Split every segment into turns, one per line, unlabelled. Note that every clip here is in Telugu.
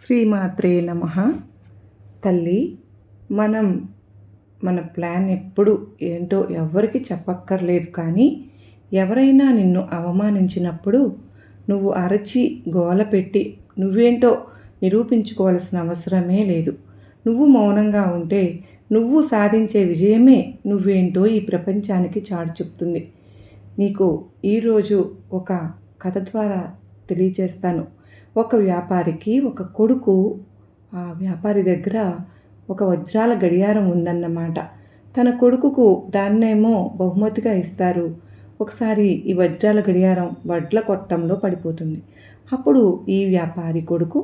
శ్రీమాత్రే నమః. తల్లి, మనం మన ప్లాన్ ఎప్పుడు ఏంటో ఎవ్వరికి చెప్పక్కర్లేదు. కానీ ఎవరైనా నిన్ను అవమానించినప్పుడు నువ్వు అరచి గోల పెట్టి నువ్వేంటో నిరూపించుకోవాల్సిన అవసరమే లేదు. నువ్వు మౌనంగా ఉంటే నువ్వు సాధించే విజయమే నువ్వేంటో ఈ ప్రపంచానికి చాటి చెప్తుంది. నీకు ఈరోజు ఒక కథ ద్వారా తెలియచేస్తాను. ఒక వ్యాపారికి ఒక కొడుకు, ఆ వ్యాపారి దగ్గర ఒక వజ్రాల గడియారం ఉందన్నమాట. తన కొడుకుకు దాన్నేమో బహుమతిగా ఇస్తారు. ఒకసారి ఈ వజ్రాల గడియారం వడ్ల కొట్టంలో పడిపోతుంది. అప్పుడు ఈ వ్యాపారి కొడుకు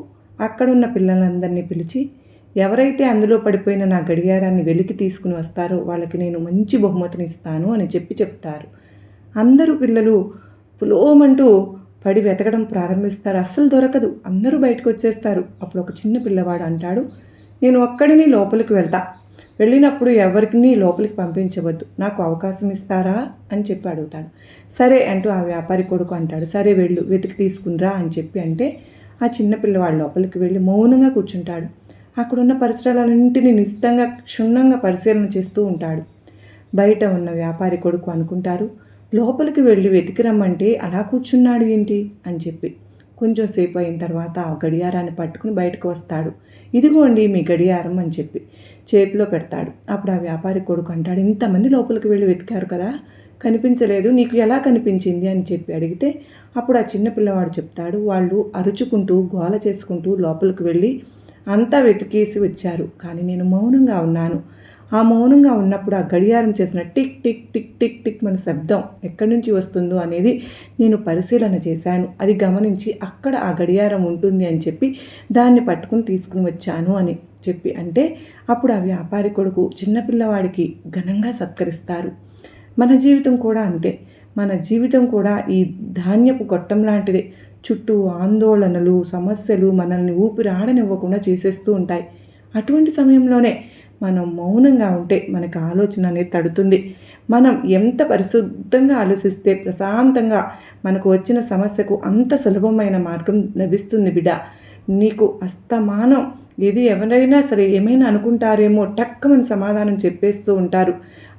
అక్కడున్న పిల్లలందరినీ పిలిచి, ఎవరైతే అందులో పడిపోయిన నా గడియారాన్ని వెలికి తీసుకుని వస్తారో వాళ్ళకి నేను మంచి బహుమతిని ఇస్తాను అని చెప్తారు. అందరూ పిల్లలు పులోమంటూ పడి వెతకడం ప్రారంభిస్తారు. అస్సలు దొరకదు. అందరూ బయటకు వచ్చేస్తారు. అప్పుడు ఒక చిన్న పిల్లవాడు అంటాడు, నేను ఒక్కడిని లోపలికి వెళ్ళినప్పుడు ఎవరికిని లోపలికి పంపించవద్దు, నాకు అవకాశం ఇస్తారా అని చెప్పి అడుగుతాడు. సరే అంటూ ఆ వ్యాపారి కొడుకు అంటాడు, సరే వెళ్ళు, వెతికి తీసుకునిరా అని చెప్పి అంటే ఆ చిన్న పిల్లవాడు లోపలికి వెళ్ళి మౌనంగా కూర్చుంటాడు. అక్కడున్న పరిసరాలన్నింటినీ నిశ్చితంగా క్షుణ్ణంగా పరిశీలన చేస్తూ ఉంటాడు. బయట ఉన్న వ్యాపారి కొడుకు అనుకుంటారు, లోపలికి వెళ్ళి వెతికి రమ్మంటే అలా కూర్చున్నాడు ఏంటి అని చెప్పి. కొంచెం సేపు అయిన తర్వాత ఆ గడియారాన్ని పట్టుకుని బయటకు వస్తాడు. ఇదిగోండి మీ గడియారం అని చెప్పి చేతిలో పెడతాడు. అప్పుడు ఆ వ్యాపారి కొడుకు అంటాడు, ఇంతమంది లోపలికి వెళ్ళి వెతికారు కదా, కనిపించలేదు, నీకు ఎలా కనిపించింది అని చెప్పి అడిగితే అప్పుడు ఆ చిన్న పిల్లవాడు చెప్తాడు, వాళ్ళు అరుచుకుంటూ గోల చేసుకుంటూ లోపలికి వెళ్ళి అంతా వెతికేసి వచ్చారు, కానీ నేను మౌనంగా ఉన్నాను. ఆ మౌనంగా ఉన్నప్పుడు ఆ గడియారం చేసిన tick tick tick tick tick మన శబ్దం ఎక్కడి నుంచి వస్తుందో అనేది నేను పరిశీలన చేశాను. అది గమనించి అక్కడ ఆ గడియారం ఉంటుంది అని చెప్పి దాన్ని పట్టుకుని తీసుకుని వచ్చాను అని చెప్పి అంటే అప్పుడు ఆ వ్యాపారి కొడుకు చిన్నపిల్లవాడికి ఘనంగా సత్కరిస్తారు. మన జీవితం కూడా అంతే. మన జీవితం కూడా ఈ ధాన్యపు గొట్టం లాంటిదే. చుట్టూ ఆందోళనలు, సమస్యలు మనల్ని ఊపిరాడనివ్వకుండా చేసేస్తూ ఉంటాయి. అటువంటి సమయంలోనే మనం మౌనంగా ఉంటే మనకు ఆలోచన అనేది తడుతుంది. మనం ఎంత పరిశుద్ధంగా ఆలోచిస్తే ప్రశాంతంగా మనకు వచ్చిన సమస్యకు అంత సులభమైన మార్గం లభిస్తుంది బిడ్డ. నీకు అస్తమానం ఇది ఎవరైనా సరే ఏమైనా అనుకుంటారేమో టక్కమని సమాధానం చెప్పేస్తూ ఉంటారు.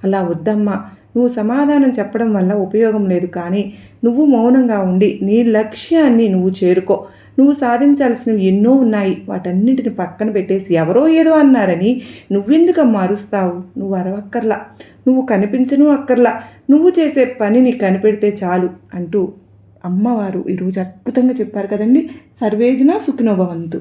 అలా వద్దమ్మా, నువ్వు సమాధానం చెప్పడం వల్ల ఉపయోగం లేదు. కానీ నువ్వు మౌనంగా ఉండి నీ లక్ష్యాన్ని నువ్వు చేరుకో. నువ్వు సాధించాల్సినవి ఎన్నో ఉన్నాయి. వాటన్నింటిని పక్కన పెట్టేసి ఎవరో ఏదో అన్నారని నువ్వెందుకమ్మా అరుస్తావు? నువ్వు అరవక్కర్లా, నువ్వు కనిపించను అక్కర్లా, నువ్వు చేసే పని నీకు కనిపెడితే చాలు అంటూ అమ్మవారు ఈరోజు అద్భుతంగా చెప్పారు కదండి. సర్వేజన సుఖినో భవంతు.